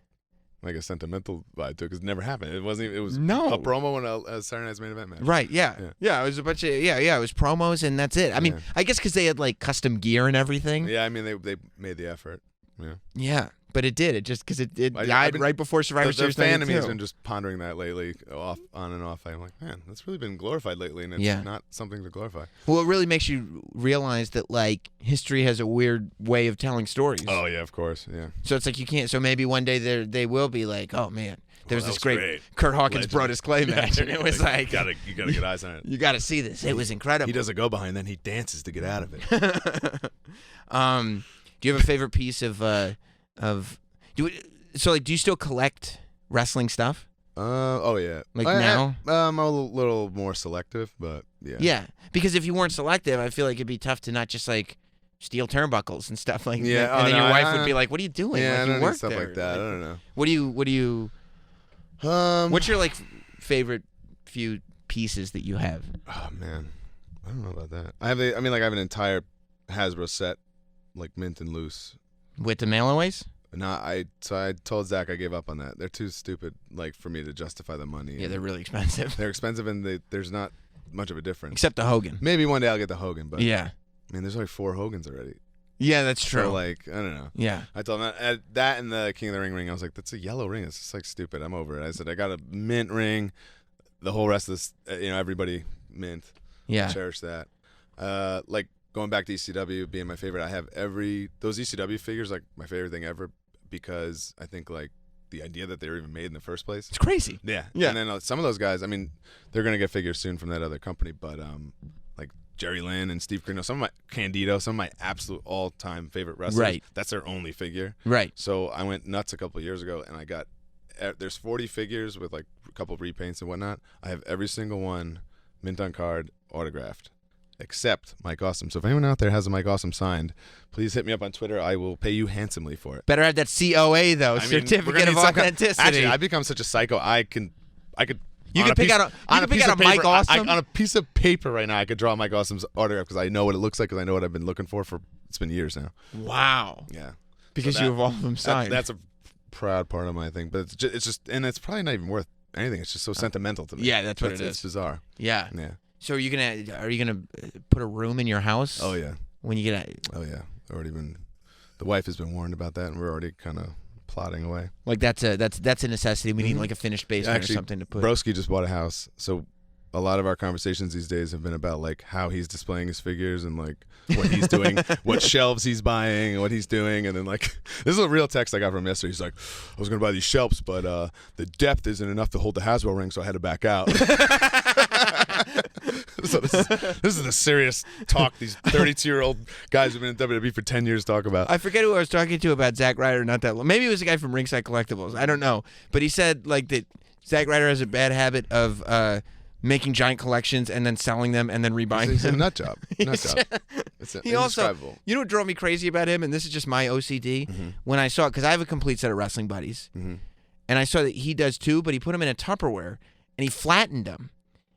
a sentimental vibe to it because it never happened. It wasn't. It was a promo and a Saturday Night's Main Event match. Right? Yeah. It was a bunch of it was promos and that's it. I mean, I guess because they had like custom gear and everything. Yeah, I mean they made the effort. Yeah. Yeah, but it did. It just because it died right before Survivor Series. The fan of me has been just pondering that lately, on and off. I'm like, man, that's really been glorified lately, and it's not something to glorify. Well, it really makes you realize that like history has a weird way of telling stories. Oh yeah, of course, yeah. So it's like you can't. So maybe one day they will be like, oh man, there's this great Curt Hawkins Brodus Clay match, and it was like, you gotta get eyes on it. You got to see this. It was incredible. He does a go behind, then he dances to get out of it. Do you have a favorite piece of do you still collect wrestling stuff? Oh yeah. Like now? I'm a little more selective, but yeah. Yeah, because if you weren't selective, I feel like it'd be tough to not just like steal turnbuckles and stuff like that. And then your wife would be like, "What are you doing? Yeah, like, I you don't work need stuff there." like that. I don't know. What do you? What's your like favorite few pieces that you have? Oh man, I don't know about that. I have an entire Hasbro set, like mint and loose. With the mailaways? So I told Zach I gave up on that. They're too stupid, like for me to justify the money. Yeah, they're really expensive. They're expensive, and there's not much of a difference. Except the Hogan. Maybe one day I'll get the Hogan, but yeah, I mean, there's only 4 Hogans already. Yeah, that's true. So like, I don't know. Yeah, I told him that and the King of the Ring. I was like, that's a yellow ring. It's just like stupid. I'm over it. I said I got a mint ring. The whole rest of this, everybody mint. Yeah, I cherish that. Like going back to ECW being my favorite. I have those ECW figures like my favorite thing ever. Because I think like the idea that they were even made in the first place, it's crazy. Yeah. And then some of those guys, I mean, they're gonna get figures soon from that other company, but like Jerry Lynn and Steve Corino, some of my Candido, some of my absolute all-time favorite wrestlers. Right. That's their only figure. Right. So I went nuts a couple of years ago, and I got there's 40 figures with like a couple of repaints and whatnot. I have every single one mint on card, autographed. Except Mike Awesome. So if anyone out there has a Mike Awesome signed, please hit me up on Twitter. I will pay you handsomely for it. Better have that COA though, certificate of authenticity. Actually, I've become such a psycho. I could. You can pick out a Mike Awesome on a piece of paper right now. I could draw Mike Awesome's autograph because I know what it looks like because I know what I've been looking for it's been years now. Wow. Yeah. Because you have all of them signed. That's a proud part of my thing, but it's just, and it's probably not even worth anything. It's just so sentimental to me. Yeah, that's what it is. It's bizarre. Yeah. Yeah. So are you gonna put a room in your house? Oh yeah. When you get Oh yeah. The wife has been warned about that, and we're already kind of plotting away. Like that's a necessity. We need like a finished basement or something to put. Broski just bought a house, so a lot of our conversations these days have been about like how he's displaying his figures and like what he's doing, what shelves he's buying, and what he's doing, and then like this is a real text I got from him yesterday. He's like, I was gonna buy these shelves, but the depth isn't enough to hold the Hasbro ring, so I had to back out. So this is the serious talk these 32-year-old guys who've been in WWE for 10 years talk about. I forget who I was talking to about Zack Ryder not that long. Maybe it was a guy from Ringside Collectibles. I don't know. But he said like that Zack Ryder has a bad habit of making giant collections and then selling them and then rebuying them. It's a nut job. It's he also, you know what drove me crazy about him, and this is just my OCD, when I saw it, because I have a complete set of wrestling buddies, and I saw that he does too, but he put them in a Tupperware, and he flattened them.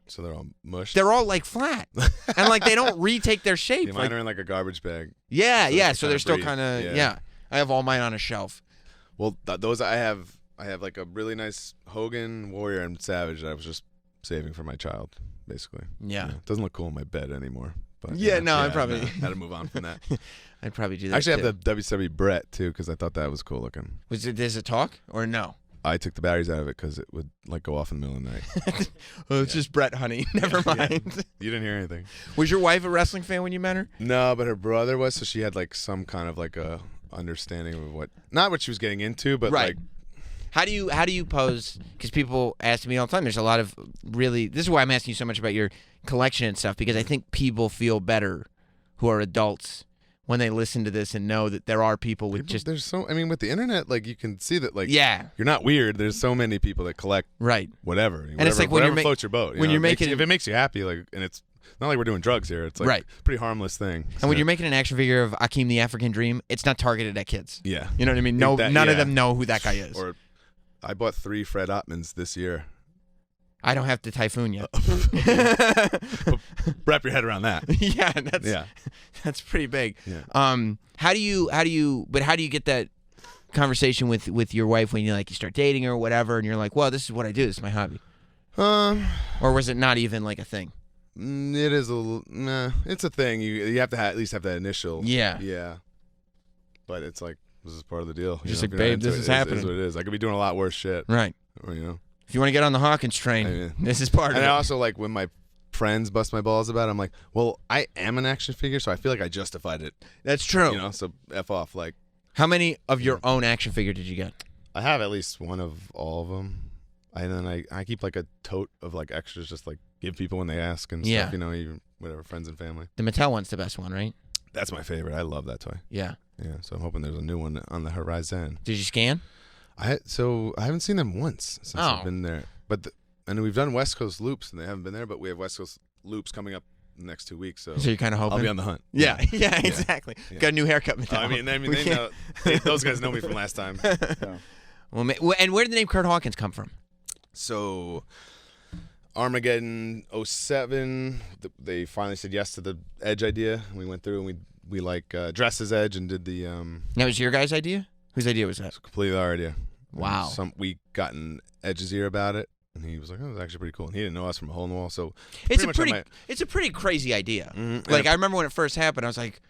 So they're all mushed? They're all like flat. And like they don't retake their shape. Yeah, mine are in like a garbage bag. Yeah, so they're still kind of, yeah. I have all mine on a shelf. Well, those I have like a really nice Hogan, Warrior, and Savage that I was just saving for my child, basically. Yeah. It doesn't look cool in my bed anymore. But, I probably had to move on from that. I'd probably do that. I actually have the WCW Brett too because I thought that was cool looking. Was it? There's a talk or no? I took the batteries out of it because it would like go off in the middle of the night. Well, it's just Brett, honey. Never mind. You didn't hear anything. Was your wife a wrestling fan when you met her? No, but her brother was, so she had like some kind of like a understanding of not what she was getting into, but right. like. How do you pose? Because people ask me all the time. There's a lot of really. This is why I'm asking you so much about your collection and stuff, because I think people feel better who are adults when they listen to this and know that there are people with just. There's so. I mean, with the internet, like you can see that, like. Yeah. You're not weird. There's so many people that collect. Right. Whatever. And whatever, it's like when whatever you're floats your boat. When you're making if it makes you happy, like, and it's not like we're doing drugs here. It's like right. a pretty harmless thing. And when you're making an action figure of Akeem the African Dream, it's not targeted at kids. Yeah. You know what I mean? No, none of them know who that guy is. Or I bought 3 Fred Ottmans this year. I don't have the Typhoon yet. Wrap your head around that. That's pretty big. Yeah. How do you get that conversation with your wife when you start dating her or whatever, and you're like, well, this is what I do. This is my hobby. Or was it not even like a thing? It is it's a thing. You have to at least have that initial. Yeah. Yeah. But it's like, this is part of the deal. Just like, babe, this is happening. It is what it is. I could be doing a lot worse shit. Right. Or, if you want to get on the Hawkins train, this is part of it. And I also, like, when my friends bust my balls about it, I'm like, well, I am an action figure, so I feel like I justified it. That's true. So F off. Like, how many of your own action figure did you get? I have at least one of all of them. And then I keep, like, a tote of, like, extras, just, like, give people when they ask and stuff, even whatever, friends and family. The Mattel one's the best one, right? That's my favorite. I love that toy. Yeah. Yeah, so I'm hoping there's a new one on the horizon. Did you scan? I haven't seen them once since I've been there. But and we've done West Coast loops, and they haven't been there, but we have West Coast loops coming up the next 2 weeks. So you're kind of hoping? I'll be on the hunt. Yeah, exactly. Yeah. Got a new haircut, Mattel. I mean, they know, those guys know me from last time. So. Well, and where did the name Curt Hawkins come from? So Armageddon 07, they finally said yes to the Edge idea. And we went through and we dressed as Edge and did the. That was your guys' idea? Whose idea was that? It's completely our idea. Wow. We got in Edge's ear about it, and he was like, "Oh, it was actually pretty cool." And he didn't know us from a hole in the wall, so it's a pretty crazy idea. Mm-hmm. Like, I remember when it first happened, I was like,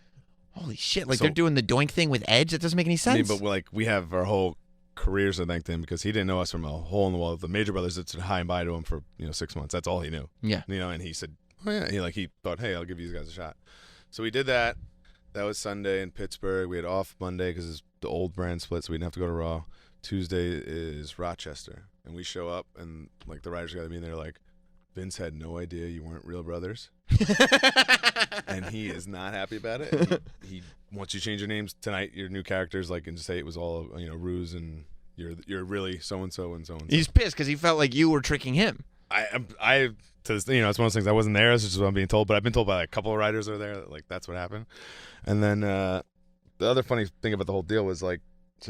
"Holy shit!" Like, they're doing the doink thing with Edge. That doesn't make any sense. But we have our whole careers to thank to him because he didn't know us from a hole in the wall. The Major Brothers did hi and bye to him for 6 months. That's all he knew. Yeah. And he said, "Oh yeah." He thought, "Hey, I'll give you guys a shot." So we did that. That was Sunday in Pittsburgh. We had off Monday because it's the old brand split, so we didn't have to go to Raw. Tuesday is Rochester, and we show up, and the writers got me, and they're like, "Vince had no idea you weren't real brothers," and he is not happy about it. He wants you to change your names tonight, your new characters, and just say it was all ruse, and you're really so and so and so and so. He's pissed because he felt like you were tricking him. I to this, it's one of those things. I wasn't there. It's just what I'm being told, but I've been told by a couple of writers over there that that's what happened. And then the other funny thing about the whole deal was so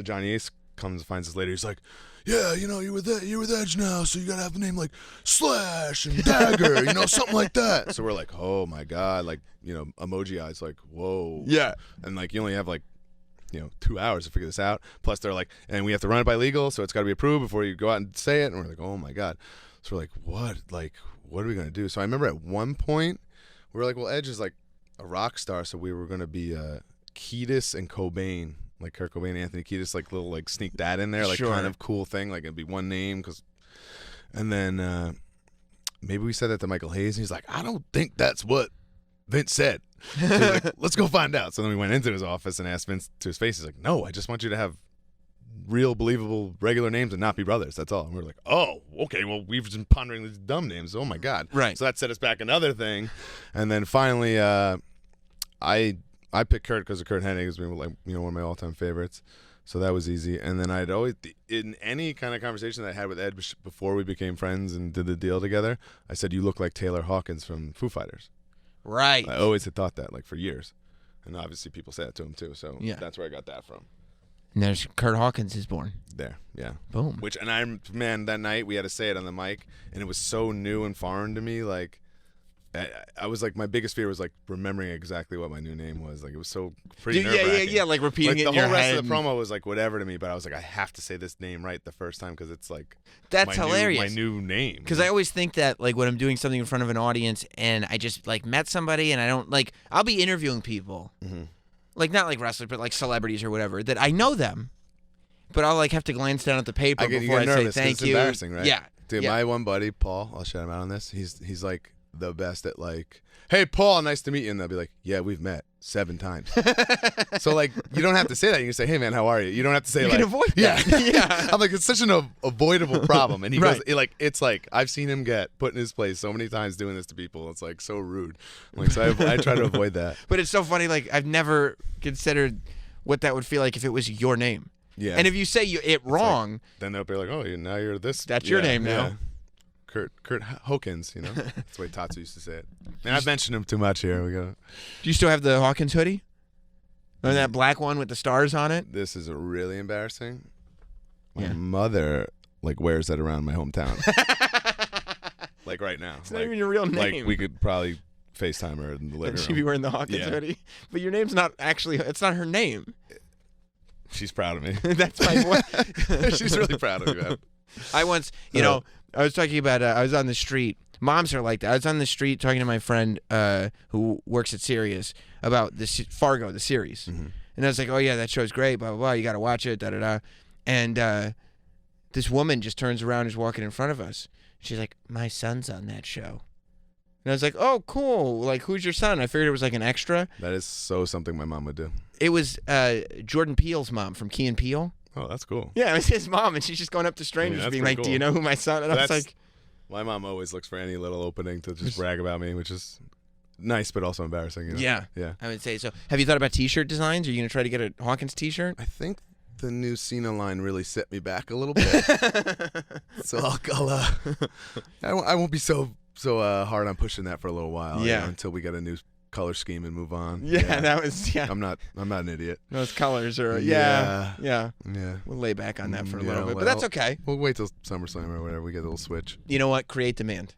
Johnny Ace comes and finds us later. He's like, "Yeah, you're with Edge now, so you gotta have a name like Slash and Dagger, something like that." So we're like, "Oh my god!" Emoji eyes, whoa. Yeah. And you only have 2 hours to figure this out. Plus they're and we have to run it by legal, so it's got to be approved before you go out and say it. And we're like, "Oh my god!" So we're like, "What? What are we gonna do?" So I remember at one point we were like, "Well, Edge is a rock star, so we were gonna be Kiedis and Cobain." Kurt Cobain and Anthony Kiedis, little sneak that in there, sure. Kind of cool thing, it'd be one name, and then maybe we said that to Michael Hayes, and he's like, "I don't think that's what Vince said." So he's like, "Let's go find out." So then we went into his office and asked Vince to his face. He's like, "No, I just want you to have real, believable, regular names and not be brothers. That's all." And we were like, "Oh, okay. Well, we've been pondering these dumb names. Oh my god!" Right. So that set us back another thing, and then finally, I picked Kurt because of Curt Hennig, who's been one of my all-time favorites. So that was easy. And then I'd always, in any kind of conversation that I had with Ed before we became friends and did the deal together, I said, "You look like Taylor Hawkins from Foo Fighters." Right. I always had thought that, for years. And obviously people say that to him too. So yeah. That's where I got that from. And there's Curt Hawkins is born. There, yeah. Boom. That night we had to say it on the mic, and it was so new and foreign to me, I was my biggest fear was remembering exactly what my new name was. It was so pretty nerve-wracking. Yeah, repeating it in your head. The whole rest of the promo was whatever to me, but I was I have to say this name right the first time because it's that's hilarious. My new name. Because I always think that when I'm doing something in front of an audience and I just met somebody and I don't I'll be interviewing people, mm-hmm. Not wrestlers, but celebrities or whatever, that I know them. but I'll like have to glance down at the paper You before get I nervous say 'cause thank it's you. embarrassing, right? Yeah. Dude, yeah. my one buddy, Paul, I'll shout him out on this. He's like the best at like, hey, Paul, nice to meet you. And they'll be like, yeah, we've met 7 times. So like, you don't have to say that. You can say, hey man, how are you? You don't have to say You like, can avoid that. yeah. Yeah. I'm like, it's such an avoidable problem. And he Right. goes, it's like, I've seen him get put in his place so many times doing this to people. It's like so rude. Like, so I try to avoid that. But it's so funny. Like I've never considered what that would feel like if it was your name. Yeah. And if you say it wrong, Then they'll be like, oh, now you're this. That's your name now. Yeah. Curt Hawkins, That's the way Tatsu used to say it. And I've mentioned him too much here. We go. do you still have the Hawkins hoodie? Or that black one with the stars on it? This is really embarrassing. My Yeah. mother wears that around my hometown. Like right now. It's not even your real name. Like we could probably FaceTime her in the living And she'd room. be wearing the Hawkins Yeah. hoodie. But your name's not actually, it's not her name. She's proud of me. That's my point. She's really proud of me, man. I once, I was talking about, I was on the street. Moms are like that. I was on the street talking to my friend who works at Sirius about Fargo, the series. Mm-hmm. And I was like, oh, yeah, that show's great, blah, blah, blah. You got to watch it, da-da-da. And this woman just turns around and is walking in front of us. She's like, my son's on that show. And I was like, oh, cool. Like, who's your son? I figured it was like an extra. That is so something my mom would do. It was Jordan Peele's mom from Key and Peele. Oh, that's cool. Yeah, it was his mom, and she's just going up to strangers that's being pretty like, cool. do you know who my son? And I was like, My mom always looks for any little opening to just brag about me, which is nice but also embarrassing. Yeah. Yeah. I would say so. Have you thought about T-shirt designs? Are you going to try to get a Hawkins T-shirt? I think the new Cena line really set me back a little bit. So I won't be so hard on pushing that for a little while. Yeah. Until we get a new color scheme and move on. Yeah, that was, I'm not an idiot. Those colors are, Yeah. yeah. Yeah. We'll lay back on that for a little bit, but well, that's okay. We'll wait till SummerSlam or whatever. We get a little switch. You know what? Create demand.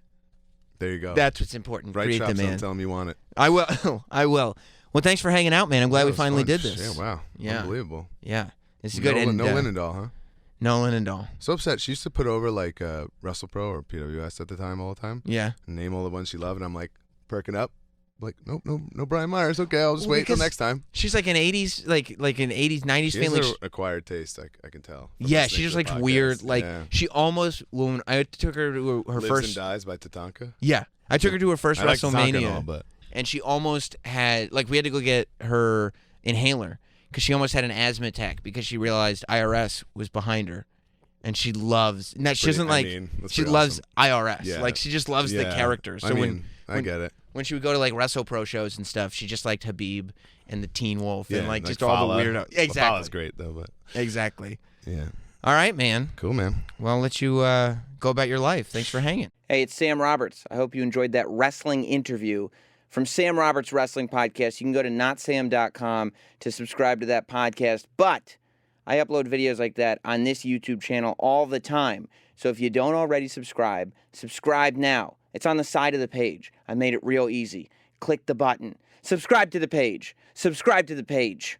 There you go. That's what's important. Right Create shops, demand. don't tell them you want it. I will. I will. Well, thanks for hanging out, man. I'm glad That we was finally fun. did this. Yeah, wow. Yeah. Unbelievable. Yeah. This is good. No, And, no Linendahl, huh? No Linendahl. So upset. She used to put over like WrestlePro or PWS at the time all the time. Yeah. And name all the ones she loved, and I'm like perking up. Like, nope, no Brian Myers. Okay, I'll just Well, wait till because next time. She's like an 80s, like an 80s, 90s She fan. has Like, an acquired taste, I can tell. from yeah, listening she just to the likes podcast. weird. Like Yeah. she almost when I took her to her Lives first. and Dies by Tatanka. Yeah, I took her to her first I like Tatanka and WrestleMania, all, but and she almost had we had to go get her inhaler because she almost had an asthma attack because she realized IRS was behind her, and she loves. Now she doesn't like. that's She pretty loves awesome. IRS. Yeah. Like she just loves the Yeah. character. So I get it. when she would go to like WrestlePro shows and stuff, she just liked Habib and the Teen Wolf and like just all Fala. the weirdo. Well, Exactly. Fala's great though, but Exactly. yeah, All right, man. cool, man. Well, I'll let you go about your life. Thanks for hanging. Hey, it's Sam Roberts. I hope you enjoyed that wrestling interview from Sam Roberts Wrestling Podcast. You can go to notsam.com to subscribe to that podcast. But I upload videos like that on this YouTube channel all the time. So if you don't already subscribe now. It's on the side of the page. I made it real easy. Click the button. Subscribe to the page. Subscribe to the page.